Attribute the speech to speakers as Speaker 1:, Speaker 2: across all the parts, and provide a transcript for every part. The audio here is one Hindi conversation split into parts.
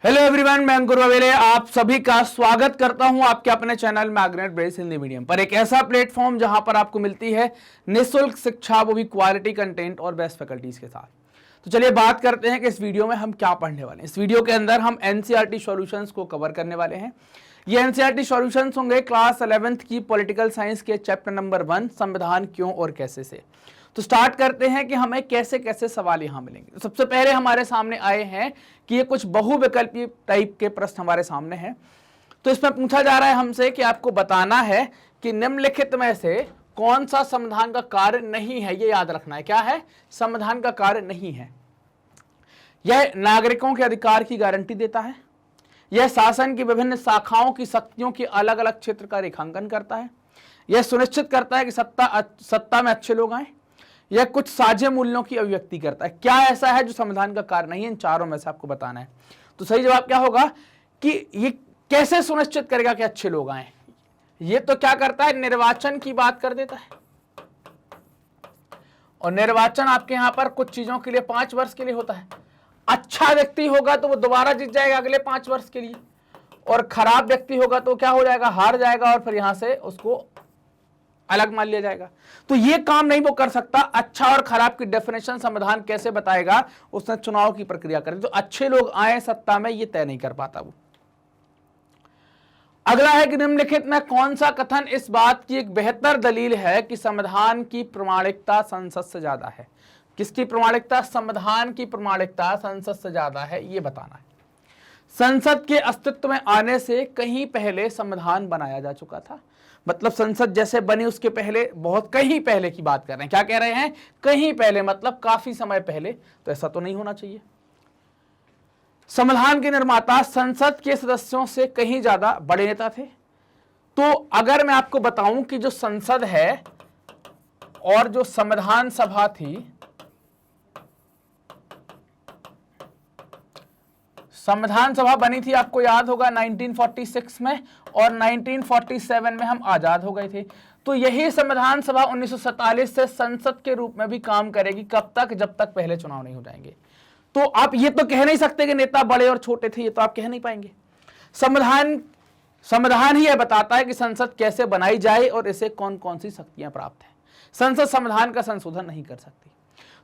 Speaker 1: हेलो एवरीवन, मैं अंकुर ववेले आप सभी का स्वागत करता हूं आपके अपने channel magnet brace Hindi medium पर। एक ऐसा प्लेटफॉर्म जहां पर आपको मिलती है निःशुल्क शिक्षा, वो भी क्वालिटी कंटेंट और बेस्ट फैकल्टीज के साथ। तो चलिए बात करते हैं कि इस वीडियो में हम क्या पढ़ने वाले हैं। इस वीडियो के अंदर हम एनसीईआरटी सॉल्यूशंस को कवर करने वाले हैं। ये एनसीईआरटी सॉल्यूशंस होंगे क्लास 11th की पॉलिटिकल साइंस के चैप्टर नंबर 1 संविधान क्यों और कैसे से। तो स्टार्ट करते हैं कि हमें कैसे कैसे सवाल यहां मिलेंगे। तो सबसे पहले हमारे सामने आए हैं कि ये कुछ बहुविकल्पी टाइप के प्रश्न हमारे सामने हैं। तो इसमें पूछा जा रहा है हमसे कि आपको बताना है कि निम्नलिखित में से कौन सा संविधान का कार्य नहीं है। ये याद रखना है, क्या है? संविधान का कार्य नहीं है। यह नागरिकों के अधिकार की गारंटी देता है, यह शासन की विभिन्न शाखाओं की शक्तियों की अलग अलग क्षेत्र का रेखांकन करता है, यह सुनिश्चित करता है कि सत्ता में अच्छे लोग आए, यह कुछ साझे मूल्यों की अभिव्यक्ति करता है। क्या ऐसा है जो संविधान का कार्य नहीं है? इन चारों में से आपको बताना है। तो सही जवाब क्या होगा कि ये कैसे सुनिश्चित करेगा कि अच्छे लोग आए? ये तो क्या करता है, निर्वाचन की बात कर देता है। और निर्वाचन आपके यहां पर कुछ चीजों के लिए 5 वर्ष के लिए होता है। अच्छा व्यक्ति होगा तो वो दोबारा जीत जाएगा अगले 5 वर्ष के लिए, और खराब व्यक्ति होगा तो क्या हो जाएगा, हार जाएगा और फिर यहां से उसको अलग मान लिया जाएगा। तो ये काम नहीं वो कर सकता। अच्छा और खराब की डेफिनेशन संविधान कैसे बताएगा? उसने चुनाव की प्रक्रिया करी, तो अच्छे लोग आए सत्ता में ये तय नहीं कर पाता वो। अगला है कि निम्नलिखित में कौन सा कथन इस बात की एक बेहतर दलील है कि संविधान की प्रामाणिकता संसद से ज्यादा है। किसकी प्रामाणिकता? संविधान की प्रामाणिकता संसद से ज्यादा है, ये बताना है। संसद के अस्तित्व में आने से कहीं पहले संविधान बनाया जा चुका था। मतलब संसद जैसे बनी उसके पहले, बहुत कहीं पहले की बात कर रहे हैं। क्या कह रहे हैं? कहीं पहले, मतलब काफी समय पहले। तो ऐसा तो नहीं होना चाहिए। संविधान के निर्माता संसद के सदस्यों से कहीं ज्यादा बड़े नेता थे। तो अगर मैं आपको बताऊं कि जो संसद है और जो संविधान सभा थी, संविधान सभा बनी थी आपको याद होगा 1946 में, और 1947 में हम आजाद हो गए थे। तो यही संविधान सभा 1947 से संसद के रूप में भी काम करेगी। कब तक? जब तक पहले चुनाव नहीं हो जाएंगे। तो आप ये तो कह नहीं सकते कि नेता बड़े और छोटे थे, ये तो आप कह नहीं पाएंगे। संविधान ही यह बताता है कि संसद कैसे बनाई जाए और इसे कौन कौन सी शक्तियां प्राप्त हैं। संसद संविधान का संशोधन नहीं कर सकती।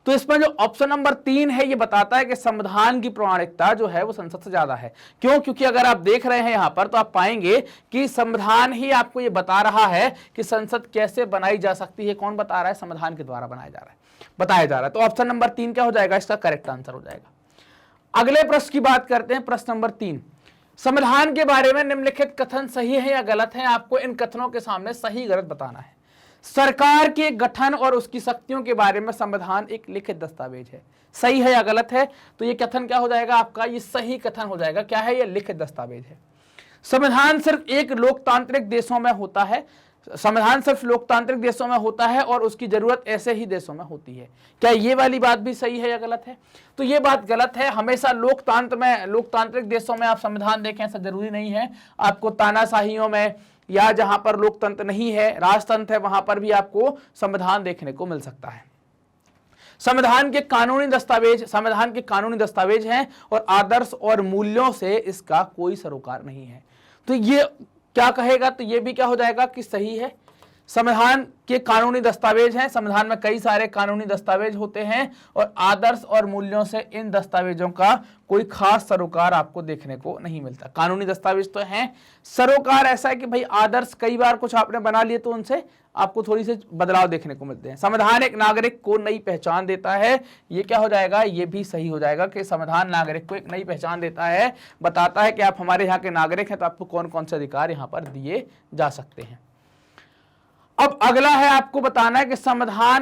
Speaker 1: तो इसमें जो ऑप्शन नंबर 3 है ये बताता है कि संविधान की प्रामाणिकता जो है वो संसद से ज्यादा है। क्यों? क्योंकि अगर आप देख रहे हैं यहां पर तो आप पाएंगे कि संविधान ही आपको ये बता रहा है कि संसद कैसे बनाई जा सकती है। कौन बता रहा है? संविधान के द्वारा बताया जा रहा है। तो ऑप्शन नंबर 3 क्या हो जाएगा? इसका करेक्ट आंसर हो जाएगा। अगले प्रश्न की बात करते हैं। प्रश्न नंबर 3, संविधान के बारे में निम्नलिखित कथन सही है या गलत है? आपको इन कथनों के सामने सही गलत बताना है। सरकार के गठन और उसकी शक्तियों के बारे में संविधान एक लिखित दस्तावेज है। सही है या गलत है? तो ये कथन क्या हो जाएगा आपका? ये सही कथन हो जाएगा। क्या है? ये लिखित दस्तावेज है। संविधान सिर्फ एक लोकतांत्रिक देशों में होता है। संविधान सिर्फ लोकतांत्रिक देशों में होता है और उसकी जरूरत ऐसे ही देशों में होती है। क्या ये वाली बात भी सही है या गलत है? तो ये बात गलत है। हमेशा लोकतांत्रिक देशों में आप संविधान देखें, ऐसा जरूरी नहीं है। आपको तानाशाहियों में या जहां पर लोकतंत्र नहीं है, राजतंत्र है, वहां पर भी आपको संविधान देखने को मिल सकता है। संविधान के कानूनी दस्तावेज हैं और आदर्श और मूल्यों से इसका कोई सरोकार नहीं है। तो ये क्या कहेगा? तो ये भी क्या हो जाएगा कि सही है। संविधान के कानूनी दस्तावेज हैं। संविधान में कई सारे कानूनी दस्तावेज होते हैं और आदर्श और मूल्यों से इन दस्तावेजों का कोई खास सरोकार आपको देखने को नहीं मिलता। कानूनी दस्तावेज तो हैं, सरोकार ऐसा है कि भाई आदर्श कई बार कुछ आपने बना लिए तो उनसे आपको थोड़ी से बदलाव देखने को मिलते हैं। संविधान एक नागरिक को नई पहचान देता है। ये क्या हो जाएगा? ये भी सही हो जाएगा कि संविधान नागरिक को एक नई पहचान देता है, बताता है कि आप हमारे यहाँ के नागरिक हैं तो आपको कौन कौन से अधिकार यहाँ पर दिए जा सकते हैं। अब अगला है आपको बताना है कि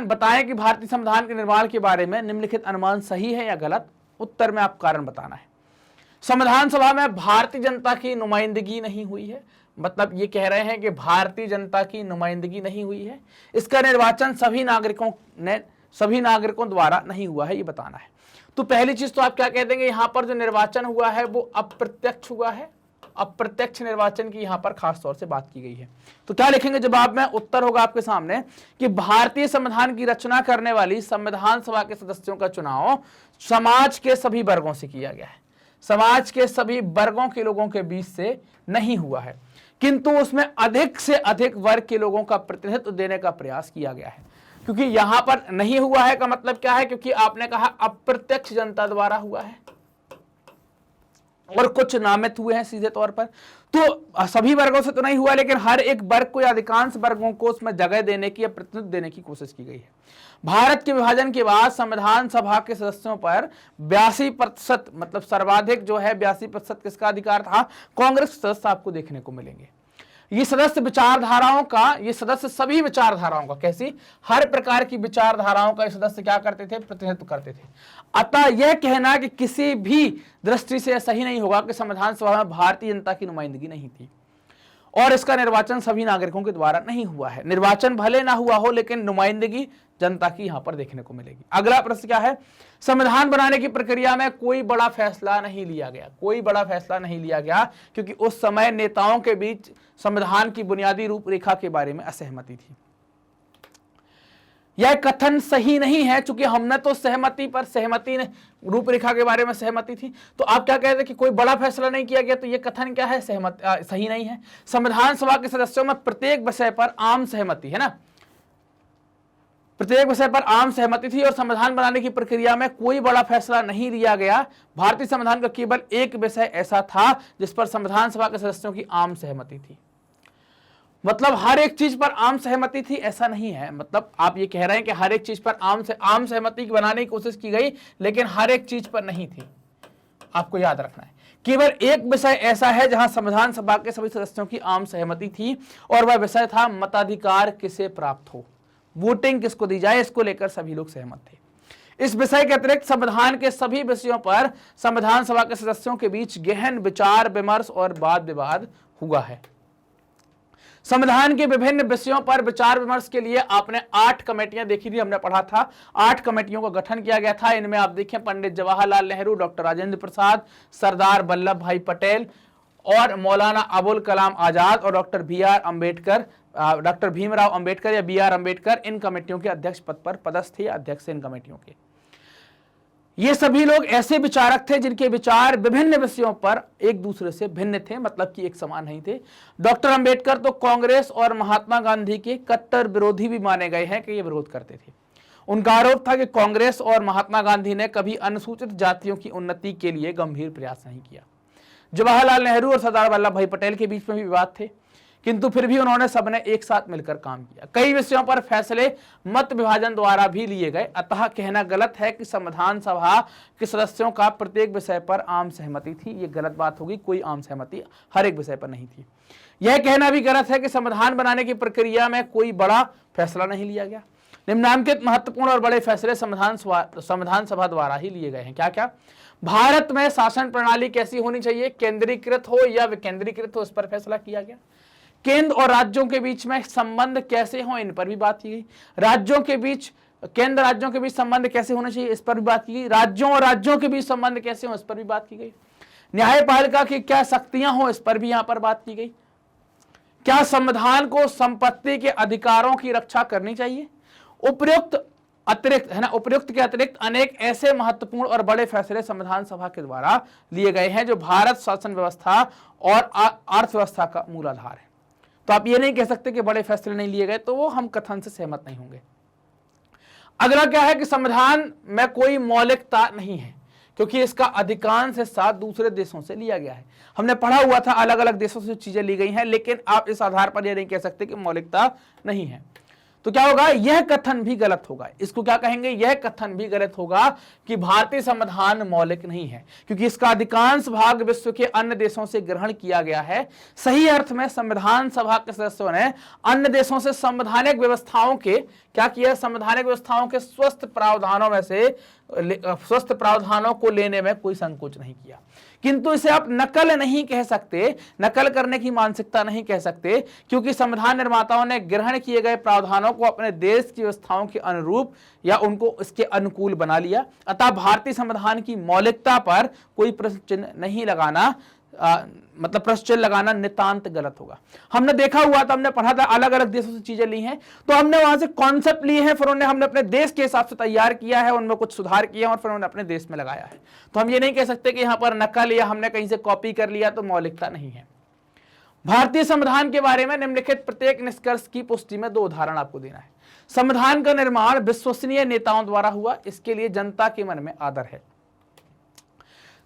Speaker 1: बताएं कि भारतीय संविधान के निर्माण के बारे में निम्नलिखित अनुमान सही है या गलत। उत्तर में आपको कारण बताना है। संविधान सभा में भारतीय जनता की नुमाइंदगी नहीं हुई है। मतलब ये कह रहे हैं कि भारतीय जनता की नुमाइंदगी नहीं हुई है। इसका निर्वाचन सभी नागरिकों द्वारा नहीं हुआ है, ये बताना है। तो पहली चीज तो आप क्या कह देंगे, यहां पर जो निर्वाचन हुआ है वो अप्रत्यक्ष हुआ है। अप्रत्यक्ष निर्वाचन की यहां पर खास तौर से बात की गई है। तो क्या लिखेंगे जवाब में? उत्तर होगा आपके सामने कि भारतीय संविधान की रचना करने वाली संविधान सभा के सदस्यों का चुनाव समाज के सभी वर्गों से किया गया है। समाज के सभी वर्गों के लोगों के बीच से नहीं हुआ है, किंतु उसमें अधिक से अधिक वर्ग के लोगों का प्रतिनिधित्व देने का प्रयास किया गया है। क्योंकि यहां पर नहीं हुआ है का मतलब क्या है, क्योंकि आपने कहा अप्रत्यक्ष जनता द्वारा हुआ है और कुछ नामित हुए हैं सीधे तौर पर, तो सभी वर्गों से तो नहीं हुआ, लेकिन हर एक वर्ग को या अधिकांश वर्गों को उसमें जगह देने की या प्रतिनिधित्व देने की कोशिश की गई है। भारत के विभाजन के बाद संविधान सभा के सदस्यों पर 82% मतलब सर्वाधिक जो है 82% किसका अधिकार था, कांग्रेस सदस्य आपको देखने को मिलेंगे। ये सदस्य विचारधाराओं का, ये सदस्य सभी विचारधाराओं का, कैसी, हर प्रकार की विचारधाराओं का ये सदस्य क्या करते थे, प्रतिनिधित्व करते थे। अतः यह कहना कि किसी भी दृष्टि से सही नहीं होगा कि संविधान सभा में भारतीय जनता की नुमाइंदगी नहीं थी और इसका निर्वाचन सभी नागरिकों के द्वारा नहीं हुआ है। निर्वाचन भले ना हुआ हो, लेकिन नुमाइंदगी जनता की यहां पर देखने को मिलेगी। अगला प्रश्न क्या है, संविधान बनाने की प्रक्रिया में कोई बड़ा फैसला नहीं लिया गया। कोई बड़ा फैसला नहीं लिया गया क्योंकि उस समय नेताओं के बीच संविधान की बुनियादी रूपरेखा के बारे में असहमति थी। यह कथन सही नहीं है, क्योंकि हमने तो सहमति ने रूपरेखा के बारे में सहमति थी, तो आप क्या कहते हैं कि कोई बड़ा फैसला नहीं किया गया, तो यह कथन क्या है, सही नहीं है। संविधान सभा के सदस्यों में प्रत्येक विषय पर आम सहमति है ना, प्रत्येक विषय पर आम सहमति थी और संविधान बनाने की प्रक्रिया में कोई बड़ा फैसला नहीं लिया गया। भारतीय संविधान का केवल एक विषय ऐसा था जिस पर संविधान सभा के सदस्यों की आम सहमति थी। मतलब हर एक चीज पर आम सहमति थी ऐसा नहीं है, मतलब आप ये कह रहे हैं कि हर एक चीज पर आम सहमति बनाने की कोशिश की गई, लेकिन हर एक चीज पर नहीं थी। आपको याद रखना है, केवल एक विषय ऐसा है जहां संविधान सभा के सभी सदस्यों की आम सहमति थी और वह विषय था मताधिकार किसे प्राप्त हो, वोटिंग किसको दी जाए, इसको लेकर सभी लोग सहमत थे। इस विषय के अतिरिक्त संविधान के सभी विषयों पर संविधान सभा के सदस्यों के बीच गहन विचार विमर्श और वाद विवाद हुआ है। संविधान के विभिन्न विषयों पर विचार विमर्श के लिए आपने 8 कमेटियां देखी थी, हमने पढ़ा था। 8 कमेटियों का गठन किया गया था। इनमें आप देखें पंडित जवाहरलाल नेहरू, डॉक्टर राजेंद्र प्रसाद, सरदार वल्लभ भाई पटेल और मौलाना अबुल कलाम आजाद और डॉक्टर भीमराव अंबेडकर या BR अंबेडकर इन कमेटियों के अध्यक्ष पद पर पदस्थ थे, अध्यक्ष इन कमेटियों के। ये सभी लोग ऐसे विचारक थे जिनके विचार विभिन्न विषयों पर एक दूसरे से भिन्न थे, मतलब कि एक समान नहीं थे। डॉक्टर अंबेडकर तो कांग्रेस और महात्मा गांधी के कट्टर विरोधी भी माने गए हैं कि ये विरोध करते थे। उनका आरोप था कि कांग्रेस और महात्मा गांधी ने कभी अनुसूचित जातियों की उन्नति के लिए गंभीर प्रयास नहीं किया। जवाहरलाल नेहरू और सरदार वल्लभ भाई पटेल के बीच में भी विवाद थे, किंतु फिर भी उन्होंने सबने एक साथ मिलकर काम किया। कई विषयों पर फैसले मत विभाजन द्वारा भी लिए गए। अतः कहना गलत है कि संविधान सभा के सदस्यों का प्रत्येक विषय पर आम सहमति थी, ये गलत बात होगी। कोई आम सहमति हर एक विषय पर नहीं थी। यह कहना भी गलत है कि संविधान बनाने की प्रक्रिया में कोई बड़ा फैसला नहीं लिया गया। निम्नलिखित महत्वपूर्ण और बड़े फैसले संविधान सभा द्वारा ही लिए गए हैं। क्या क्या? भारत में शासन प्रणाली कैसी होनी चाहिए, केंद्रीकृत हो या विकेंद्रीकृत हो, इस पर फैसला किया गया। केंद्र और राज्यों के बीच में संबंध कैसे हो, इन पर भी बात की गई। केंद्र राज्यों के बीच संबंध कैसे होने चाहिए, इस पर भी बात की गई। राज्यों और राज्यों के बीच संबंध कैसे हो, इस पर भी बात की गई। न्यायपालिका की क्या शक्तियां हो, इस पर भी यहां पर बात की गई। क्या संविधान को संपत्ति के अधिकारों की रक्षा करनी चाहिए। उपयुक्त के अतिरिक्त अनेक ऐसे महत्वपूर्ण और बड़े फैसले संविधान सभा के द्वारा लिए गए हैं जो भारत शासन व्यवस्था और अर्थव्यवस्था का मूल आधार है। तो आप ये नहीं कह सकते कि बड़े फैसले नहीं लिए गए, तो वो हम कथन से सहमत नहीं होंगे। अगला क्या है कि संविधान में कोई मौलिकता नहीं है, क्योंकि इसका अधिकांश हिस्सा दूसरे देशों से लिया गया है। हमने पढ़ा हुआ था अलग अलग देशों से चीजें ली गई हैं, लेकिन आप इस आधार पर यह नहीं कह सकते कि मौलिकता नहीं है। तो क्या होगा, यह कथन भी गलत होगा। इसको क्या कहेंगे, यह कथन भी गलत होगा कि भारतीय संविधान मौलिक नहीं है, क्योंकि इसका अधिकांश भाग विश्व के अन्य देशों से ग्रहण किया गया है। सही अर्थ में संविधान सभा के सदस्यों ने अन्य देशों से संवैधानिक व्यवस्थाओं के क्या किया, संवैधानिक व्यवस्थाओं के स्वस्थ प्रावधानों को लेने में कोई संकोच नहीं किया। किंतु इसे आप नकल नहीं कह सकते, नकल करने की मानसिकता नहीं कह सकते, क्योंकि संविधान निर्माताओं ने ग्रहण किए गए प्रावधानों को अपने देश की व्यवस्थाओं के अनुरूप या उनको इसके अनुकूल बना लिया। अतः भारतीय संविधान की मौलिकता पर कोई प्रश्न चिन्ह नहीं लगाना मतलब प्रश्न लगाना नितांत गलत होगा। हमने देखा हुआ था, हमने पढ़ा था, अलग अलग देशों से चीजें ली हैं, तो हमने वहां से कॉन्सेप्ट लिए हैं, फिर हमने अपने देश के हिसाब से तैयार किया है, उनमें कुछ सुधार किया है और फिर उन्होंने अपने देश में लगाया है। तो हम ये नहीं कह सकते कि यहां पर नकल या हमने कहीं से कॉपी कर लिया तो मौलिकता नहीं है। भारतीय संविधान के बारे में निम्नलिखित प्रत्येक निष्कर्ष की पुष्टि में 2 उदाहरण आपको देना है। संविधान का निर्माण विश्वसनीय नेताओं द्वारा हुआ, इसके लिए जनता के मन में आदर है।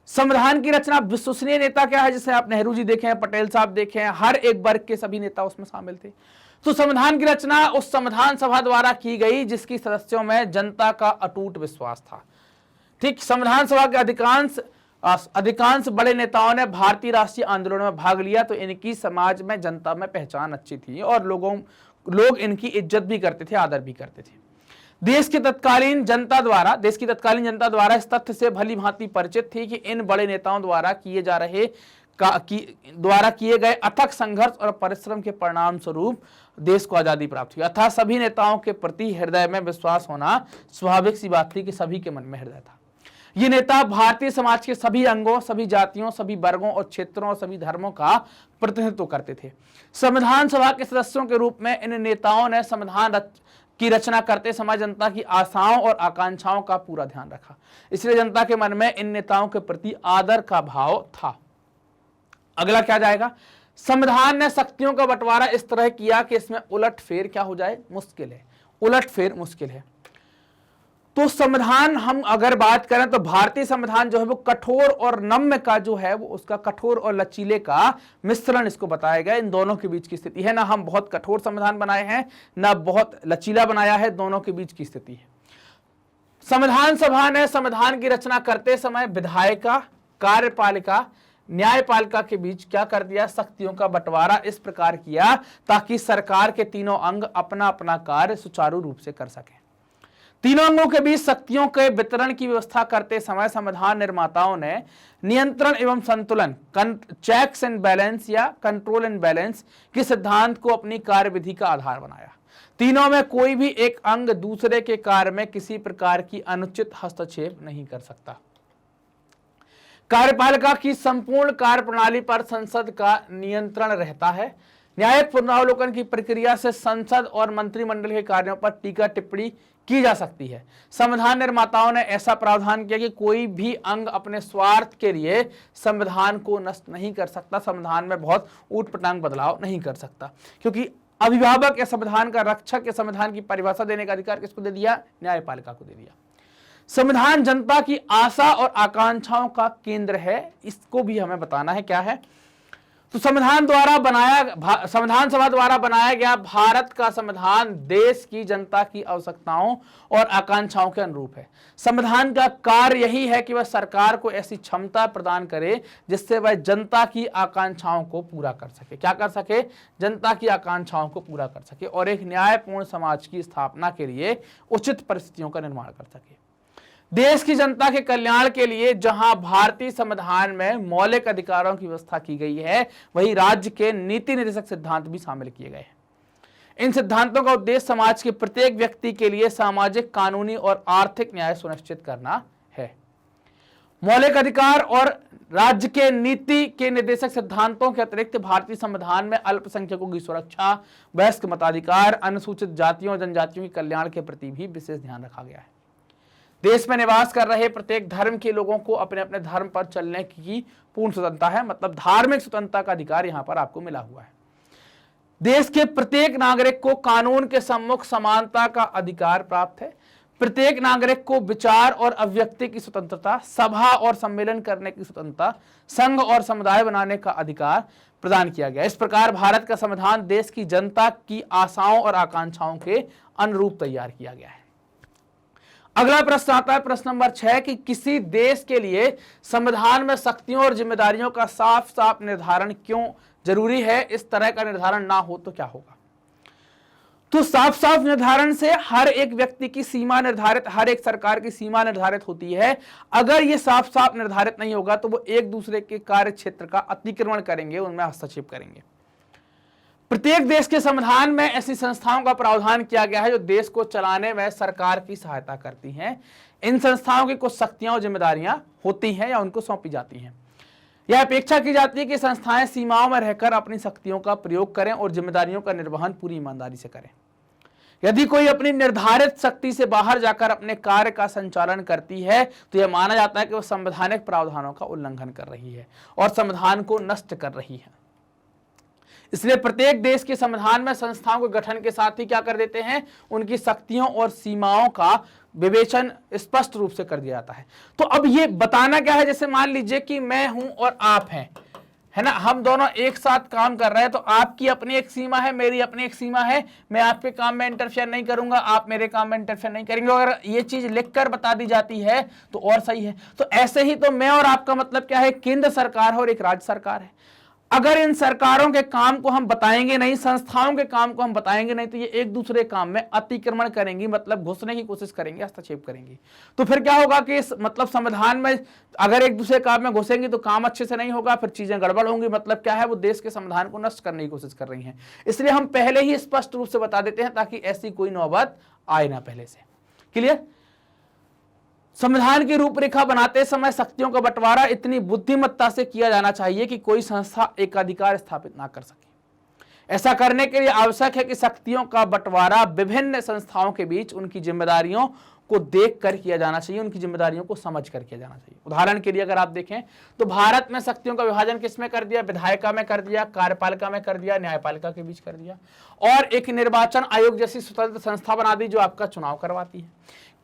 Speaker 1: संविधान की रचना विश्वसनीय नेता क्या है, जैसे आप नेहरू जी देखें, पटेल साहब देखें, हर एक वर्ग के सभी नेता उसमें शामिल थे। तो संविधान की रचना उस संविधान सभा द्वारा की गई जिसकी सदस्यों में जनता का अटूट विश्वास था। ठीक, संविधान सभा के अधिकांश बड़े नेताओं ने भारतीय राष्ट्रीय आंदोलन में भाग लिया, तो इनकी समाज में जनता में पहचान अच्छी थी और लोग इनकी इज्जत भी करते थे, आदर भी करते थे। देश की तत्कालीन जनता द्वारा इस तथ्य से भली भांति परिचित थी कि इन बड़े नेताओं द्वारा किए गए अथक संघर्ष और परिश्रम के परिणाम स्वरूप देश को आजादी प्राप्त हुई। अतः सभी नेताओं के प्रति हृदय में विश्वास होना स्वाभाविक सी बात थी कि सभी के मन में हृदय था। ये नेता भारतीय समाज के सभी अंगों, सभी जातियों, सभी वर्गों और क्षेत्रों और सभी धर्मों का प्रतिनिधित्व करते थे। संविधान सभा के सदस्यों के रूप में इन नेताओं ने संविधान की रचना करते समय जनता की आशाओं और आकांक्षाओं का पूरा ध्यान रखा, इसलिए जनता के मन में इन नेताओं के प्रति आदर का भाव था। अगला क्या जाएगा, संविधान ने शक्तियों का बंटवारा इस तरह किया कि इसमें उलटफेर क्या हो जाए, मुश्किल है, उलटफेर मुश्किल है। तो संविधान हम अगर बात करें तो भारतीय संविधान जो है वो कठोर और नम्य का जो है वो उसका कठोर और लचीले का मिश्रण इसको बताया गया। इन दोनों के बीच की स्थिति है, ना हम बहुत कठोर संविधान बनाए हैं ना बहुत लचीला बनाया है, दोनों के बीच की स्थिति है। संविधान सभा ने संविधान की रचना करते समय विधायिका, कार्यपालिका, न्यायपालिका के बीच क्या कर दिया, शक्तियों का बंटवारा इस प्रकार किया ताकि सरकार के तीनों अंग अपना अपना कार्य सुचारू रूप से कर सकें। तीनों अंगों के बीच शक्तियों के वितरण की व्यवस्था करते समय संविधान निर्माताओं ने नियंत्रण एवं संतुलन, चेक्स एंड बैलेंस या कंट्रोल एंड बैलेंस के सिद्धांत को अपनी कार्यविधि का आधार बनाया। तीनों में कोई भी एक अंग दूसरे के कार्य में किसी प्रकार की अनुचित हस्तक्षेप नहीं कर सकता। कार्यपालिका की संपूर्ण कार्य प्रणाली पर संसद का नियंत्रण रहता है। न्यायिक पुनरावलोकन की प्रक्रिया से संसद और मंत्रिमंडल के कार्यों पर टीका टिप्पणी की जा सकती है। संविधान निर्माताओं ने ऐसा प्रावधान किया कि कोई भी अंग अपने स्वार्थ के लिए संविधान को नष्ट नहीं कर सकता, संविधान में बहुत ऊटपटांग बदलाव नहीं कर सकता, क्योंकि अभिभावक या संविधान का रक्षक या संविधान की परिभाषा देने का अधिकार किसको दे दिया, न्यायपालिका को दे दिया। संविधान जनता की आशा और आकांक्षाओं का केंद्र है, इसको भी हमें बताना है क्या है। तो संविधान सभा द्वारा बनाया गया भारत का संविधान देश की जनता की आवश्यकताओं और आकांक्षाओं के अनुरूप है। संविधान का कार्य यही है कि वह सरकार को ऐसी क्षमता प्रदान करे जिससे वह जनता की आकांक्षाओं को पूरा कर सके। क्या कर सके, जनता की आकांक्षाओं को पूरा कर सके और एक न्यायपूर्ण समाज की स्थापना के लिए उचित परिस्थितियों का निर्माण कर सके। देश की जनता के कल्याण के लिए जहां भारतीय संविधान में मौलिक अधिकारों की व्यवस्था की गई है, वहीं राज्य के नीति निर्देशक सिद्धांत भी शामिल किए गए हैं। इन सिद्धांतों का उद्देश्य समाज के प्रत्येक व्यक्ति के लिए सामाजिक, कानूनी और आर्थिक न्याय सुनिश्चित करना है। मौलिक अधिकार और राज्य के नीति के निर्देशक सिद्धांतों के अतिरिक्त भारतीय संविधान में अल्पसंख्यकों की सुरक्षा, वयस्क मताधिकार, अनुसूचित जातियों और जनजातियों के कल्याण के प्रति भी विशेष ध्यान रखा गया है। देश में निवास कर रहे प्रत्येक धर्म के लोगों को अपने अपने धर्म पर चलने की पूर्ण स्वतंत्रता है, मतलब धार्मिक स्वतंत्रता का अधिकार यहां पर आपको मिला हुआ है। देश के प्रत्येक नागरिक को कानून के सम्मुख समानता का अधिकार प्राप्त है। प्रत्येक नागरिक को विचार और अभिव्यक्ति की स्वतंत्रता, सभा और सम्मेलन करने की स्वतंत्रता, संघ और समुदाय बनाने का अधिकार प्रदान किया गया। इस प्रकार भारत का संविधान देश की जनता की आशाओं और आकांक्षाओं के अनुरूप तैयार किया गया है। अगला प्रश्न आता है, प्रश्न नंबर 6 कि किसी देश के लिए संविधान में शक्तियों और जिम्मेदारियों का साफ साफ निर्धारण क्यों जरूरी है, इस तरह का निर्धारण ना हो तो क्या होगा। तो साफ साफ निर्धारण से हर एक व्यक्ति की सीमा निर्धारित, हर एक सरकार की सीमा निर्धारित होती है। अगर ये साफ साफ निर्धारित नहीं होगा तो वो एक दूसरे के कार्य क्षेत्र का अतिक्रमण करेंगे, उनमें हस्तक्षेप करेंगे। प्रत्येक देश के संविधान में ऐसी संस्थाओं का प्रावधान किया गया है जो देश को चलाने में सरकार की सहायता करती हैं। इन संस्थाओं की कुछ शक्तियां और जिम्मेदारियां होती हैं या उनको सौंपी जाती हैं। यह अपेक्षा की जाती है कि संस्थाएं सीमाओं में रहकर अपनी शक्तियों का प्रयोग करें और जिम्मेदारियों का निर्वहन पूरी ईमानदारी से करें। यदि कोई अपनी निर्धारित शक्ति से बाहर जाकर अपने कार्य का संचालन करती है तो यह माना जाता है कि वह संवैधानिक प्रावधानों का उल्लंघन कर रही है और संविधान को नष्ट कर रही है। इसलिए प्रत्येक देश के संविधान में संस्थाओं के गठन के साथ ही क्या कर देते हैं, उनकी शक्तियों और सीमाओं का विवेचन स्पष्ट रूप से कर दिया जाता है। तो अब ये बताना क्या है, जैसे मान लीजिए कि मैं हूं और आप हैं, है ना, हम दोनों एक साथ काम कर रहे हैं, तो आपकी अपनी एक सीमा है, मेरी अपनी एक सीमा है। मैं आपके काम में इंटरफेयर नहीं करूंगा, आप मेरे काम में इंटरफेयर नहीं करेंगे। अगर ये चीज लिखकर बता दी जाती है तो और सही है। तो ऐसे ही तो मैं और आपका मतलब क्या है, केंद्र सरकार है और एक राज्य सरकार है। अगर इन सरकारों के काम को हम बताएंगे नहीं, संस्थाओं के काम को हम बताएंगे नहीं, तो ये एक दूसरे काम में अतिक्रमण करेंगी, मतलब घुसने की कोशिश करेंगे, हस्तक्षेप करेंगी। तो फिर क्या होगा कि मतलब संविधान में अगर एक दूसरे काम में घुसेंगे तो काम अच्छे से नहीं होगा, फिर चीजें गड़बड़ होंगी। मतलब क्या है, वो देश के संविधान को नष्ट करने की कोशिश कर रही हैं। इसलिए हम पहले ही स्पष्ट रूप से बता देते हैं ताकि ऐसी कोई नौबत आए ना पहले से। क्लियर? संविधान की रूपरेखा बनाते समय शक्तियों का बंटवारा इतनी बुद्धिमत्ता से किया जाना चाहिए कि कोई संस्था एकाधिकार स्थापित ना कर सके। ऐसा करने के लिए आवश्यक है कि शक्तियों का बंटवारा विभिन्न संस्थाओं के बीच उनकी जिम्मेदारियों को देखकर किया जाना चाहिए, उनकी जिम्मेदारियों को समझकर किया जाना चाहिए। उदाहरण के लिए अगर आप देखें तो भारत में शक्तियों का विभाजन किसमें कर दिया, विधायिका में कर दिया, कार्यपालिका में कर दिया, न्यायपालिका के बीच कर दिया, और एक निर्वाचन आयोग जैसी स्वतंत्र संस्था बना दी जो आपका चुनाव करवाती है।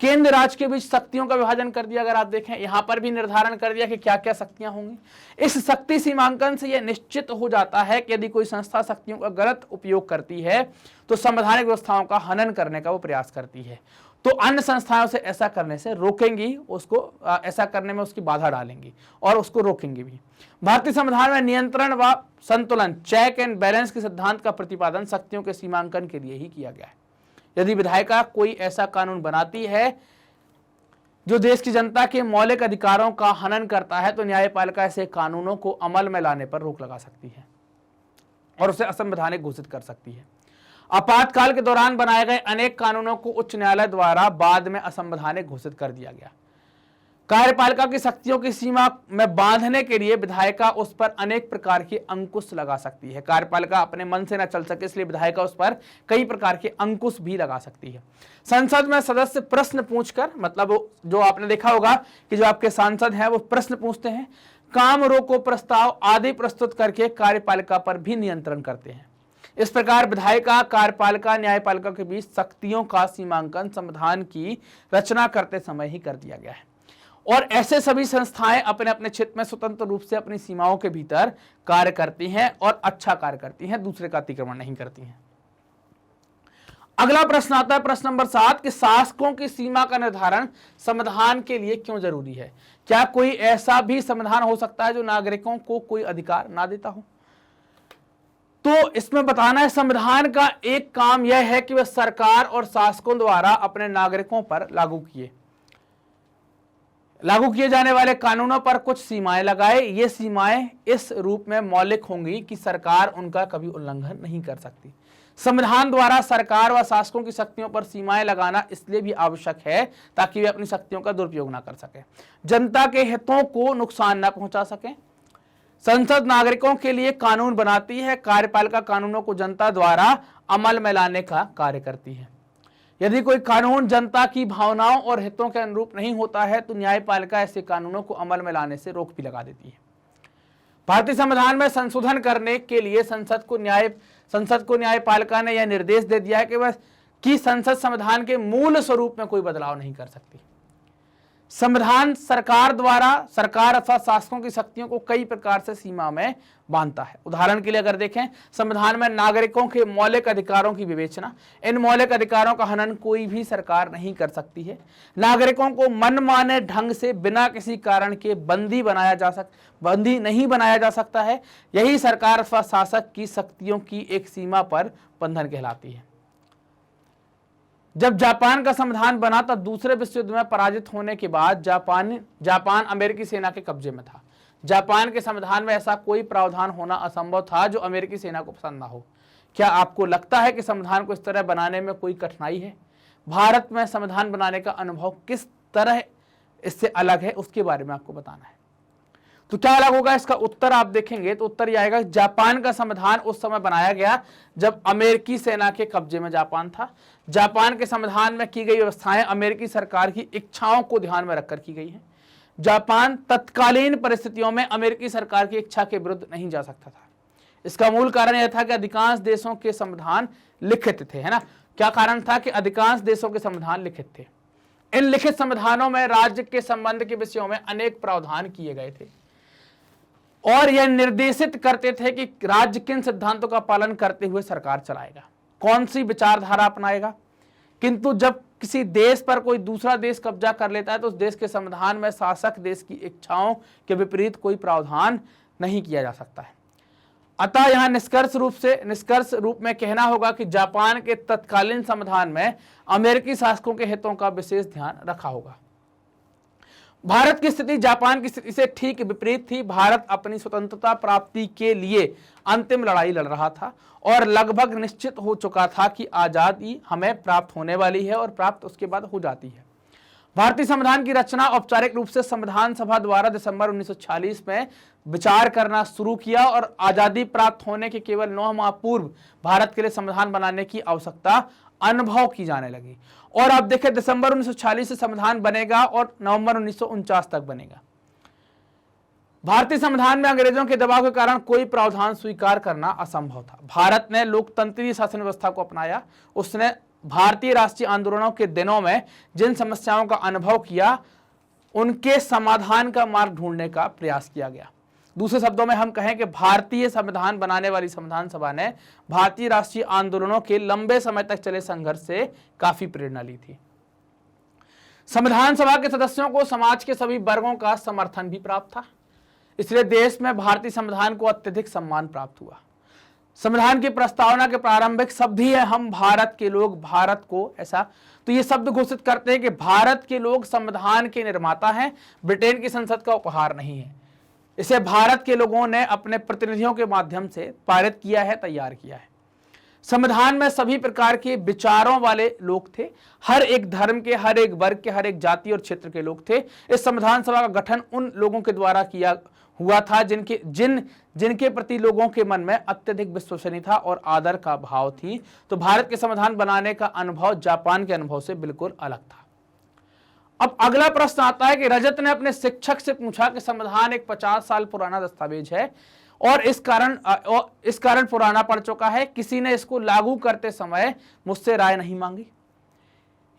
Speaker 1: केंद्र राज्य के बीच शक्तियों का विभाजन कर दिया। अगर आप देखें यहां पर भी निर्धारण कर दिया कि क्या क्या शक्तियां होंगी। इस शक्ति सीमांकन से यह निश्चित हो जाता है कि यदि कोई संस्था शक्तियों का गलत उपयोग करती है तो संवैधानिक व्यवस्थाओं का हनन करने का वो प्रयास करती है, तो अन्य संस्थाओं से ऐसा करने से रोकेंगी, उसको ऐसा करने में उसकी बाधा डालेंगी और उसको रोकेंगी भी। भारतीय संविधान में नियंत्रण व संतुलन, चेक एंड बैलेंस के सिद्धांत का प्रतिपादन शक्तियों के सीमांकन के लिए ही किया गया है। यदि विधायिका कोई ऐसा कानून बनाती है जो देश की जनता के मौलिक अधिकारों का हनन करता है तो न्यायपालिका ऐसे कानूनों को अमल में लाने पर रोक लगा सकती है और उसे असंवैधानिक घोषित कर सकती है। आपातकाल के दौरान बनाए गए अनेक कानूनों को उच्च न्यायालय द्वारा बाद में असंवैधानिक घोषित कर दिया गया। कार्यपालिका की शक्तियों की सीमा में बांधने के लिए विधायिका उस पर अनेक प्रकार के अंकुश लगा सकती है। कार्यपालिका अपने मन से न चल सके इसलिए विधायिका उस पर कई प्रकार के अंकुश भी लगा सकती है। संसद में सदस्य प्रश्न पूछकर, मतलब जो आपने देखा होगा कि जो आपके सांसद हैं वो प्रश्न पूछते हैं, काम रोको प्रस्ताव आदि प्रस्तुत करके कार्यपालिका पर भी नियंत्रण करते हैं। इस प्रकार विधायिका, कार्यपालिका, न्यायपालिका के बीच शक्तियों का सीमांकन संविधान की रचना करते समय ही कर दिया गया है और ऐसे सभी संस्थाएं अपने अपने क्षेत्र में स्वतंत्र रूप से अपनी सीमाओं के भीतर कार्य करती हैं और अच्छा कार्य करती हैं, दूसरे का अतिक्रमण नहीं करती हैं। अगला प्रश्न आता है, प्रश्न नंबर 7, कि शासकों की सीमा का निर्धारण संविधान के लिए क्यों जरूरी है? क्या कोई ऐसा भी संविधान हो सकता है जो नागरिकों को कोई अधिकार ना देता हो? तो इसमें बताना है, संविधान का एक काम यह है कि वह सरकार और शासकों द्वारा अपने नागरिकों पर लागू किए जाने वाले कानूनों पर कुछ सीमाएं लगाए। ये सीमाएं इस रूप में मौलिक होंगी कि सरकार उनका कभी उल्लंघन नहीं कर सकती। संविधान द्वारा सरकार व शासकों की शक्तियों पर सीमाएं लगाना इसलिए भी आवश्यक है ताकि वे अपनी शक्तियों का दुरुपयोग ना कर सके, जनता के हितों को नुकसान न पहुंचा सके। संसद नागरिकों के लिए कानून बनाती है, कार्यपालिका कानूनों को जनता द्वारा अमल में लाने का कार्य करती है। यदि कोई कानून जनता की भावनाओं और हितों के अनुरूप नहीं होता है तो न्यायपालिका ऐसे कानूनों को अमल में लाने से रोक भी लगा देती है। भारतीय संविधान में संशोधन करने के लिए संसद को न्यायपालिका ने यह निर्देश दे दिया है कि संसद संविधान के मूल स्वरूप में कोई बदलाव नहीं कर सकती। संविधान सरकार अथवा शासकों की शक्तियों को कई प्रकार से सीमा में बांधता है। उदाहरण के लिए अगर देखें, संविधान में नागरिकों के मौलिक अधिकारों की विवेचना, इन मौलिक अधिकारों का हनन कोई भी सरकार नहीं कर सकती है। नागरिकों को मनमाने ढंग से बिना किसी कारण के बंदी नहीं बनाया जा सकता है। यही सरकार अथवा शासक की शक्तियों की एक सीमा पर बंधन कहलाती है। जब जापान का संविधान बना तब दूसरे विश्व युद्ध में पराजित होने के बाद जापान अमेरिकी सेना के कब्जे में था। जापान के संविधान में ऐसा कोई प्रावधान होना असंभव था जो अमेरिकी सेना को पसंद ना हो। क्या आपको लगता है कि संविधान को इस तरह बनाने में कोई कठिनाई है? भारत में संविधान बनाने का अनुभव किस तरह इससे अलग है उसके बारे में आपको बताना है। तो क्या अलग होगा इसका उत्तर? आप देखेंगे तो उत्तर यह आएगा, जापान का संविधान उस समय बनाया गया जब अमेरिकी सेना के कब्जे में जापान था। जापान के संविधान में की गई व्यवस्थाएं अमेरिकी सरकार की इच्छाओं को ध्यान में रखकर की गई हैं। जापान तत्कालीन परिस्थितियों में अमेरिकी सरकार की इच्छा के विरुद्ध नहीं जा सकता था। इसका मूल कारण यह था कि अधिकांश देशों के संविधान लिखित थे, है ना। क्या कारण था? कि अधिकांश देशों के संविधान लिखित थे। इन लिखित संविधानों में राज्य के संबंध के विषयों में अनेक प्रावधान किए गए थे और यह निर्देशित करते थे कि राज्य किन सिद्धांतों का पालन करते हुए सरकार चलाएगा, कौन सी विचारधारा अपनाएगा। किंतु जब किसी देश पर कोई दूसरा देश कब्जा कर लेता है तो उस देश के संविधान में शासक देश की इच्छाओं के विपरीत कोई प्रावधान नहीं किया जा सकता है। अतः यहां निष्कर्ष रूप में कहना होगा कि जापान के तत्कालीन संविधान में अमेरिकी शासकों के हितों का विशेष ध्यान रखा होगा। भारत की स्थिति जापान की स्थिति से ठीक विपरीत थी। भारत अपनी स्वतंत्रता प्राप्ति के लिए अंतिम लड़ाई लड़ रहा था और लगभग निश्चित हो चुका था कि आजादी हमें प्राप्त होने वाली है और प्राप्त उसके बाद हो जाती है। भारतीय संविधान की रचना औपचारिक रूप से संविधान सभा द्वारा दिसंबर 1946 में विचार करना शुरू किया और आजादी प्राप्त होने के केवल 9 माह पूर्व भारत के लिए संविधान बनाने की आवश्यकता अनुभव की जाने लगी। और आप देखें, दिसंबर 1946 से संविधान बनेगा और नवंबर 1949 तक बनेगा। भारतीय संविधान में अंग्रेजों के दबाव के कारण कोई प्रावधान स्वीकार करना असंभव था। भारत ने लोकतंत्रीय शासन व्यवस्था को अपनाया। उसने भारतीय राष्ट्रीय आंदोलनों के दिनों में जिन समस्याओं का अनुभव किया उनके समाधान का मार्ग ढूंढने का प्रयास किया गया। दूसरे शब्दों में हम कहें कि भारतीय संविधान बनाने वाली संविधान सभा ने भारतीय राष्ट्रीय आंदोलनों के लंबे समय तक चले संघर्ष से काफी प्रेरणा ली थी। संविधान सभा के सदस्यों को समाज के सभी वर्गों का समर्थन भी प्राप्त था, इसलिए देश में भारतीय संविधान को अत्यधिक सम्मान प्राप्त हुआ। संविधान की प्रस्तावना के प्रारंभिक शब्द ही है, हम भारत के लोग भारत को, ऐसा तो ये शब्द घोषित करते हैं कि भारत के लोग संविधान के निर्माता हैं, ब्रिटेन की संसद का उपहार नहीं है। इसे भारत के लोगों ने अपने प्रतिनिधियों के माध्यम से पारित किया है, तैयार किया है। संविधान में सभी प्रकार के विचारों वाले लोग थे, हर एक धर्म के, हर एक वर्ग के, हर एक जाति और क्षेत्र के लोग थे। इस संविधान सभा का गठन उन लोगों के द्वारा किया हुआ था जिनके प्रति लोगों के मन में अत्यधिक विश्वसनीय था और आदर का भाव थी। तो भारत के संविधान बनाने का अनुभव जापान के अनुभव से बिल्कुल अलग था। अब अगला प्रश्न आता है कि रजत ने अपने शिक्षक से पूछा कि संविधान एक 50 साल पुराना दस्तावेज है और इस कारण पुराना पड़ चुका है, किसी ने इसको लागू करते समय मुझसे राय नहीं मांगी।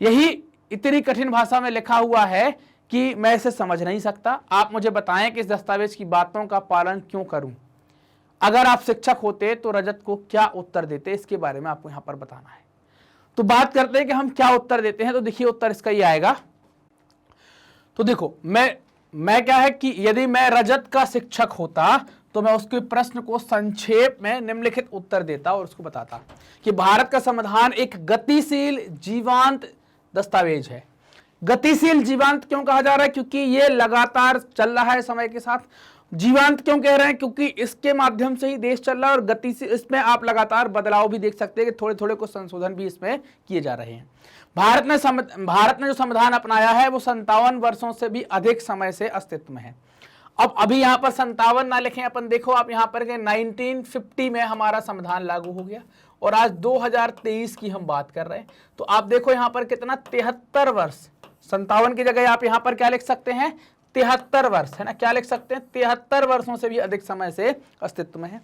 Speaker 1: यही इतनी कठिन भाषा में लिखा हुआ है कि मैं इसे समझ नहीं सकता। आप मुझे बताएं कि इस दस्तावेज की बातों का पालन क्यों करूं। अगर आप शिक्षक होते तो रजत को क्या उत्तर देते, इसके बारे में आपको यहां पर बताना है। तो बात करते हैं कि हम क्या उत्तर देते हैं। तो देखिए उत्तर इसका ये आएगा। तो देखो मैं क्या है कि यदि मैं रजत का शिक्षक होता तो मैं उसके प्रश्न को संक्षेप में निम्नलिखित उत्तर देता और उसको बताता कि भारत का संविधान एक गतिशील जीवांत दस्तावेज है। गतिशील जीवांत क्यों कहा जा रहा है? क्योंकि ये लगातार चल रहा है समय के साथ। जीवांत क्यों कह रहे हैं? क्योंकि इसके माध्यम से ही देश चल रहा है और गतिशील, इसमें आप लगातार बदलाव भी देख सकते हैं कि थोड़े थोड़े कुछ संशोधन भी इसमें किए जा रहे हैं। भारत ने जो संविधान अपनाया है वो 57 वर्षों से भी अधिक समय से अस्तित्व में है। अब अभी यहां पर 57 ना लिखें अपन, देखो आप यहां पर 1950 में हमारा संविधान लागू हो गया और आज 2023 की हम बात कर रहे हैं। तो आप देखो यहां पर कितना 73 वर्ष, 57 की जगह आप यहां पर क्या लिख सकते हैं? 73 वर्ष, है ना। क्या लिख सकते हैं? 73 वर्षों से भी अधिक समय से अस्तित्व में है।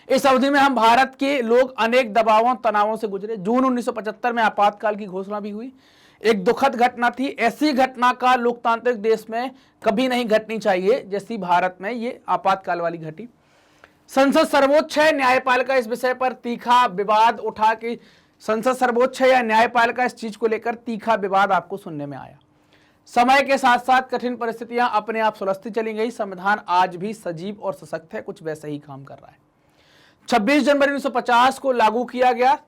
Speaker 1: इस अवधि में हम भारत के लोग अनेक दबावों तनावों से गुजरे। जून 1975 में आपातकाल की घोषणा भी हुई। एक दुखद घटना थी। ऐसी घटना का लोकतांत्रिक देश में कभी नहीं घटनी चाहिए जैसी भारत में ये आपातकाल वाली घटी। संसद सर्वोच्च है, न्यायपालिका इस विषय पर तीखा विवाद उठा कि संसद सर्वोच्च है या न्यायपालिका, इस चीज को लेकर तीखा विवाद आपको सुनने में आया। समय के साथ साथ कठिन परिस्थितियां अपने आप सुलझती चली गई। संविधान आज भी सजीव और सशक्त है, कुछ वैसे ही काम कर रहा है। 26 जनवरी 1950 को लागू किया गया।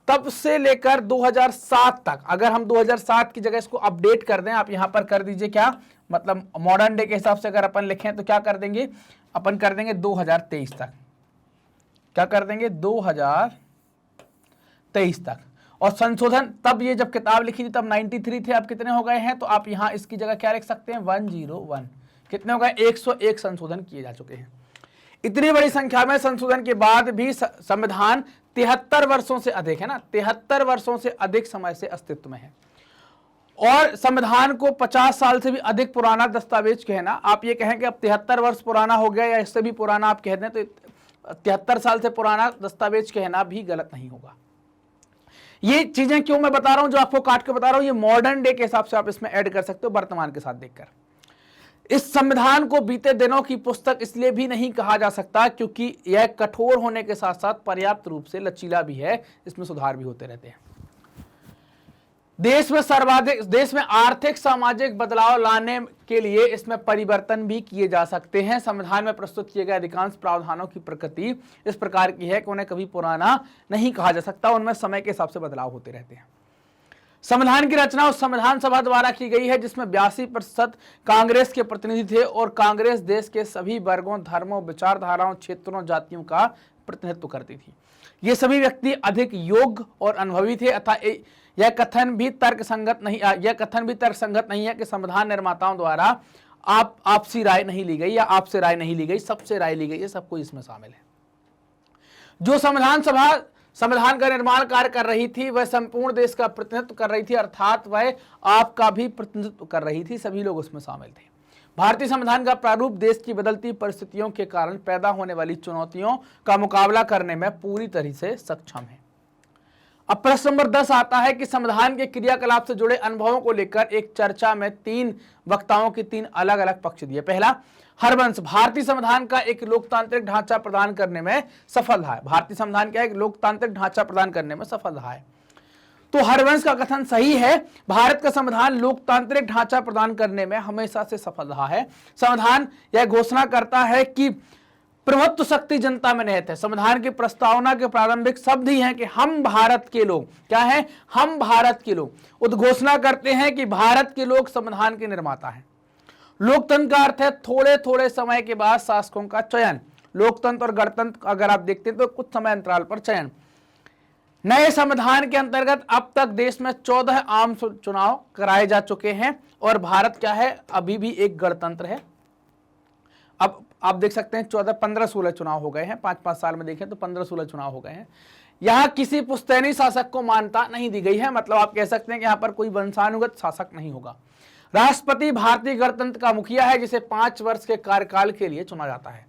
Speaker 1: तब से लेकर 2007 तक, अगर हम 2007 की जगह इसको अपडेट कर दें, आप यहां पर कर दीजिए, क्या मतलब मॉडर्न डे के हिसाब से अगर अपन लिखें तो क्या कर देंगे? अपन कर देंगे 2023 तक। क्या कर देंगे? 2023 तक। और संशोधन, तब ये जब किताब लिखी थी तब 93 थे, अब कितने हो गए हैं? तो आप यहां इसकी जगह क्या लिख सकते हैं? 101। कितने हो गए? 101 संशोधन किए जा चुके हैं। इतनी बड़ी संख्या में संशोधन के बाद भी संविधान 73 वर्षों से अधिक है ना, 73 वर्षों से अधिक समय से अस्तित्व में है। और संविधान को 50 साल से भी अधिक पुराना दस्तावेज कहना, आप ये कहें कि अब 73 वर्ष पुराना हो गया या इससे भी पुराना आप कह दें, तो 73 साल से पुराना दस्तावेज कहना भी गलत नहीं होगा। ये चीजें क्यों मैं बता रहा हूं, जो आपको काट के बता रहा हूं, ये मॉडर्न डे के हिसाब से आप इसमें ऐड कर सकते हो, वर्तमान के साथ देखकर। इस संविधान को बीते दिनों की पुस्तक इसलिए भी नहीं कहा जा सकता क्योंकि यह कठोर होने के साथ साथ पर्याप्त रूप से लचीला भी है, इसमें सुधार भी होते रहते हैं। देश में आर्थिक सामाजिक बदलाव लाने के लिए इसमें परिवर्तन भी किए जा सकते हैं। संविधान में प्रस्तुत किए गए अधिकांश प्रावधानों की प्रकृति इस प्रकार की है कि उन्हें कभी पुराना नहीं कहा जा सकता, उनमें समय के हिसाब से बदलाव होते रहते हैं। संविधान की रचना उस संविधान सभा द्वारा की गई है जिसमें 82% कांग्रेस के प्रतिनिधि थे और कांग्रेस देश के सभी वर्गों, धर्मों, विचारधाराओं, क्षेत्रों, जातियों का प्रतिनिधित्व करती थी। ये सभी व्यक्ति अधिक योग्य और अनुभवी थे। अतः यह कथन भी तर्कसंगत नहीं है कि संविधान निर्माताओं द्वारा आपसी राय नहीं ली गई या आपसे राय नहीं ली गई, सबसे राय ली गई है, सब कोई इसमें शामिल है। जो संविधान सभा संविधान का निर्माण कार्य कर रही थी वह संपूर्ण देश का प्रतिनिधित्व कर रही थी, अर्थात वह आपका भी प्रतिनिधित्व कर रही थी, सभी लोग उसमें शामिल थे। भारतीय संविधान का प्रारूप देश की बदलती परिस्थितियों के कारण पैदा होने वाली चुनौतियों का मुकाबला करने में पूरी तरह से सक्षम है। अब प्रश्न नंबर 10 आता है कि संविधान के क्रियाकलाप से जुड़े अनुभवों को लेकर एक चर्चा में 3 वक्ताओं के 3 अलग अलग पक्ष दिए। पहला, हरवंश भारतीय संविधान का एक लोकतांत्रिक ढांचा प्रदान करने में सफल रहा है। भारतीय संविधान का एक लोकतांत्रिक ढांचा प्रदान करने में सफल रहा है। तो हरवंश का कथन सही है, भारत का संविधान लोकतांत्रिक ढांचा प्रदान करने में हमेशा से सफल रहा है। संविधान यह घोषणा करता है कि प्रभुत्व शक्ति जनता में निहित है। संविधान की प्रस्तावना के प्रारंभिक शब्द ही हैं कि हम भारत के लोग, क्या है? हम भारत के लोग उद्घोषणा करते हैं कि भारत के लोग संविधान के निर्माता हैं। लोकतंत्र का अर्थ है थोड़े थोड़े समय के बाद शासकों का चयन। लोकतंत्र और गणतंत्र अगर आप देखते हैं तो कुछ समय अंतराल पर चयन। नए संविधान के अंतर्गत अब तक देश में 14 आम चुनाव कराए जा चुके हैं और भारत क्या है? अभी भी एक गणतंत्र है। अब आप देख सकते हैं 15-16 चुनाव हो गए हैं, 5-5 साल में देखें तो 15-16 चुनाव हो गए हैं। यहां किसी पुश्तैनी शासक को मान्यता नहीं दी गई है, मतलब आप कह सकते हैं कि यहां पर कोई वंशानुगत शासक नहीं होगा। राष्ट्रपति भारतीय गणतंत्र का मुखिया है जिसे 5 वर्ष के कार्यकाल के लिए चुना जाता है।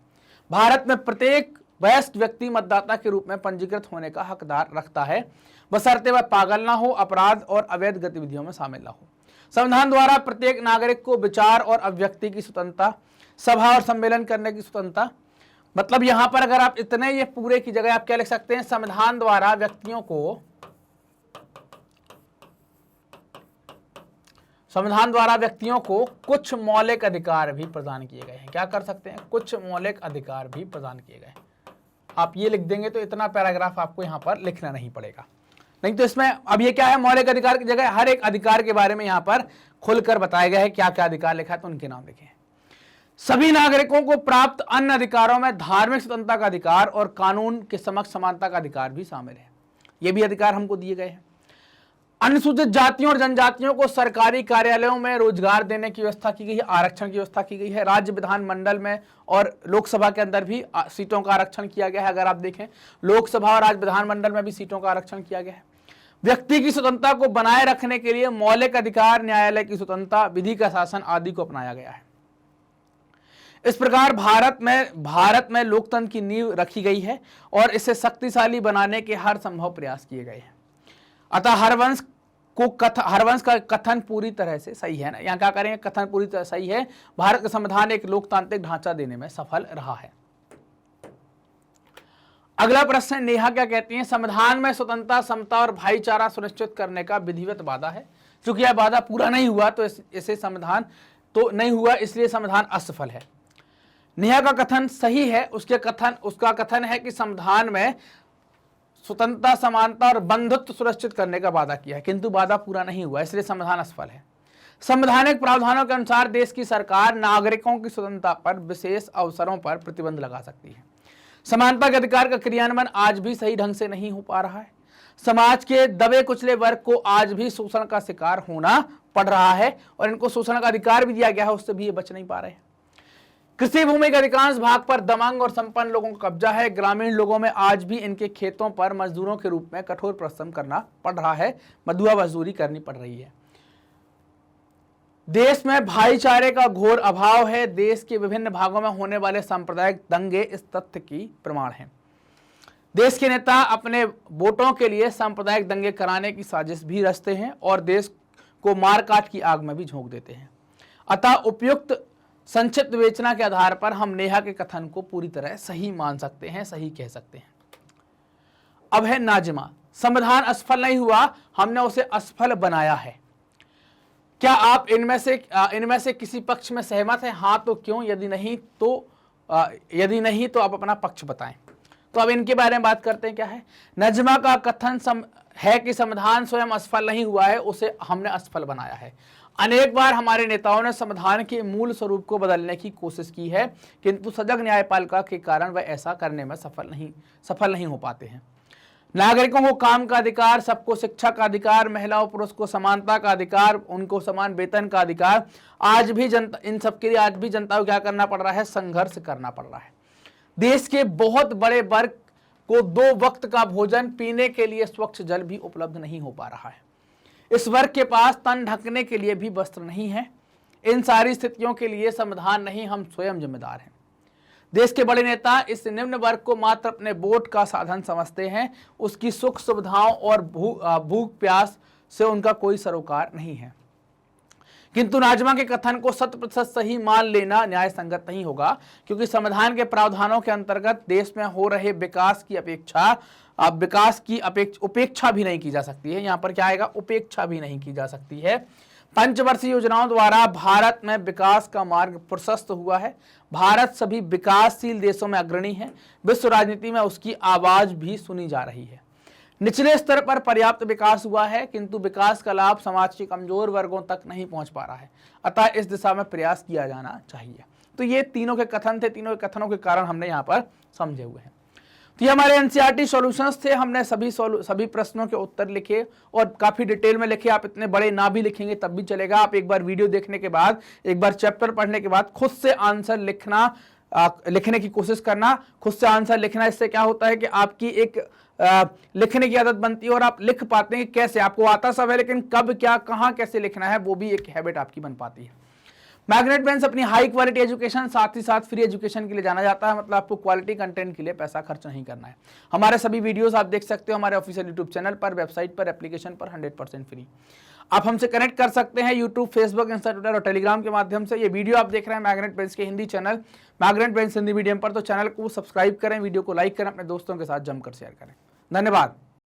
Speaker 1: भारत में प्रत्येक वयस्क व्यक्ति मतदाता के रूप में पंजीकृत होने का हकदार रखता है, बशर्ते वह पागल ना हो, अपराध और अवैध गतिविधियों में शामिल ना हो। संविधान द्वारा प्रत्येक नागरिक को विचार और अभिव्यक्ति की स्वतंत्रता, सभा और सम्मेलन करने की स्वतंत्रता, मतलब यहां पर अगर आप इतने ये पूरे की जगह आप क्या लिख सकते हैं? संविधान द्वारा व्यक्तियों को कुछ मौलिक अधिकार भी प्रदान किए गए हैं। क्या कर सकते हैं? कुछ मौलिक अधिकार भी प्रदान किए गए हैं। आप ये लिख देंगे तो इतना पैराग्राफ आपको यहां पर लिखना नहीं पड़ेगा, नहीं तो इसमें अब ये क्या है? मौलिक अधिकार की जगह हर एक अधिकार के बारे में यहां पर खुलकर बताया गया है, क्या क्या अधिकार लिखा है तो उनके नाम लिखे हैं। सभी नागरिकों को प्राप्त अन्य अधिकारों में धार्मिक स्वतंत्रता का अधिकार और कानून के समक्ष समानता का अधिकार भी शामिल है। ये भी अधिकार हमको दिए गए हैं। अनुसूचित जातियों और जनजातियों को सरकारी कार्यालयों में रोजगार देने की व्यवस्था की गई है, आरक्षण की व्यवस्था की गई है। राज्य विधानमंडल में और लोकसभा के अंदर भी सीटों का आरक्षण किया गया है। अगर आप देखें लोकसभा और राज्य विधानमंडल में भी सीटों का आरक्षण किया गया है। व्यक्ति की स्वतंत्रता को बनाए रखने के लिए मौलिक अधिकार, न्यायालय की स्वतंत्रता, विधि का शासन आदि को अपनाया गया है। इस प्रकार भारत में लोकतंत्र की नींव रखी गई है और इसे शक्तिशाली बनाने के हर संभव प्रयास किए गए हैं। अतः हरवंश का कथन पूरी तरह से सही है ना। यहाँ क्या करेंगे? कथन पूरी तरह सही है। भारत का संविधान एक लोकतांत्रिक ढांचा देने में सफल रहा है। अगला प्रश्न, नेहा क्या कहती हैं? संविधान में स्वतंत्रता, समता और भाईचारा सुनिश्चित करने का विधिवत वादा है। चूंकि यह वादा पूरा नहीं हुआ तो इसे संविधान तो नहीं हुआ, इसलिए संविधान असफल है। नेहा का कथन सही है। उसका कथन है कि संविधान में स्वतंत्रता, समानता और बंधुत्व सुनिश्चित करने का वादा किया है, किंतु वादा पूरा नहीं हुआ, इसलिए संविधान असफल है। संवैधानिक प्रावधानों के अनुसार देश की सरकार नागरिकों की स्वतंत्रता पर विशेष अवसरों पर प्रतिबंध लगा सकती है। समानता के अधिकार का क्रियान्वयन आज भी सही ढंग से नहीं हो पा रहा है। समाज के दबे कुचले वर्ग को आज भी शोषण का शिकार होना पड़ रहा है और इनको शोषण का अधिकार भी दिया गया है, उससे भी ये बच नहीं पा रहे हैं। कृषि भूमि के अधिकांश भाग पर दबंग और संपन्न लोगों का कब्जा है। ग्रामीण लोगों में आज भी इनके खेतों पर मजदूरों के रूप में कठोर परिश्रम करना पड़ रहा है, मजदूरी मजदूरी करनी पड़ रही है। देश में भाईचारे का घोर अभाव है। देश के विभिन्न भागों में होने वाले सांप्रदायिक दंगे इस तथ्य की प्रमाण हैं। देश के नेता अपने वोटों के लिए सांप्रदायिक दंगे कराने की साजिश भी रचते हैं और देश को मारकाट की आग में भी झोंक देते हैं। अतः उपयुक्त संक्षिप्त विवेचना के आधार पर हम नेहा के कथन को पूरी तरह सही मान सकते हैं, सही कह सकते हैं। अब है नाजिमा, संविधान असफल नहीं हुआ, हमने उसे असफल बनाया है। क्या आप इनमें से किसी पक्ष में सहमत हैं? हाँ तो क्यों, यदि नहीं तो आप अपना पक्ष बताएं। तो अब इनके बारे में बात करते हैं। क्या है? नजमा का कथन है कि संविधान स्वयं असफल नहीं हुआ है, उसे हमने असफल बनाया है। अनेक बार हमारे नेताओं ने संविधान के मूल स्वरूप को बदलने की कोशिश की है, किंतु सजग न्यायपालिका के कारण वह ऐसा करने में सफल नहीं हो पाते हैं। नागरिकों को काम का अधिकार, सबको शिक्षा का अधिकार, महिला और पुरुष को समानता का अधिकार, उनको समान वेतन का अधिकार, आज भी जनता, इन सबके लिए आज भी जनता को क्या करना पड़ रहा है? संघर्ष करना पड़ रहा है। देश के बहुत बड़े वर्ग को 2 वक्त का भोजन, पीने के लिए स्वच्छ जल भी उपलब्ध नहीं हो पा रहा है। इस वर्ग के पास तन ढकने के लिए भी वस्त्र नहीं है। इन सारी स्थितियों के लिए संविधान नहीं, हम स्वयं जिम्मेदार हैं। देश के बड़े नेता इस निम्न वर्ग को मात्र अपने वोट का साधन समझते हैं। उसकी सुख सुविधाओं और भूख प्यास से उनका कोई सरोकार नहीं है। किंतु नाजमा के कथन को 100% सही मान लेना न्याय संगत नहीं होगा, क्योंकि संविधान के प्रावधानों के अंतर्गत देश में हो रहे विकास की उपेक्षा भी नहीं की जा सकती है। यहाँ पर क्या आएगा? उपेक्षा भी नहीं की जा सकती है। पंचवर्षीय योजनाओं द्वारा भारत में विकास का मार्ग प्रशस्त हुआ है। भारत सभी विकासशील देशों में अग्रणी है। विश्व राजनीति में उसकी आवाज भी सुनी जा रही है। निचले स्तर पर पर्याप्त विकास हुआ है, किंतु विकास का लाभ समाज के कमजोर वर्गों तक नहीं पहुंच पा रहा है। अतः इस दिशा में प्रयास किया जाना चाहिए। तो ये तीनों के कथन थे, तीनों के कथनों के कारण हमने यहाँ पर समझे हुए हैं। तो ये हमारे एनसीईआरटी सॉल्यूशंस थे। हमने सभी प्रश्नों के उत्तर लिखे और काफी डिटेल में लिखे। आप इतने बड़े ना भी लिखेंगे तब भी चलेगा। आप एक बार वीडियो देखने के बाद, एक बार चैप्टर पढ़ने के बाद खुद से आंसर लिखने की कोशिश करना। खुद से आंसर लिखना, इससे क्या होता है कि आपकी एक लिखने की आदत बनती है और आप लिख पाते हैं। कैसे? आपको आता सब है, लेकिन कब, क्या, कहां, कैसे लिखना है, वो भी एक हैबिट आपकी बन पाती है। मैग्नेट बेंस अपनी हाई क्वालिटी एजुकेशन, साथ ही साथ फ्री एजुकेशन के लिए जाना जाता है। मतलब आपको क्वालिटी कंटेंट के लिए पैसा खर्च नहीं करना है। हमारे सभी वीडियोस आप देख सकते हो हमारे ऑफिशियल यूट्यूब चैनल पर, वेबसाइट पर, एप्लीकेशन पर 100% फ्री। आप हमसे कनेक्ट कर सकते हैं यूट्यूब, फेसबुक, इंस्टा, ट्विटर और टेलीग्राम के माध्यम से। ये वीडियो आप देख रहे हैं मैग्नेट बेंस के हिंदी चैनल मैग्नेट बेंस हिंदी मीडियम पर, तो चैनल को सब्सक्राइब करें, वीडियो को लाइक करें, अपने दोस्तों के साथ जमकर शेयर करें। धन्यवाद।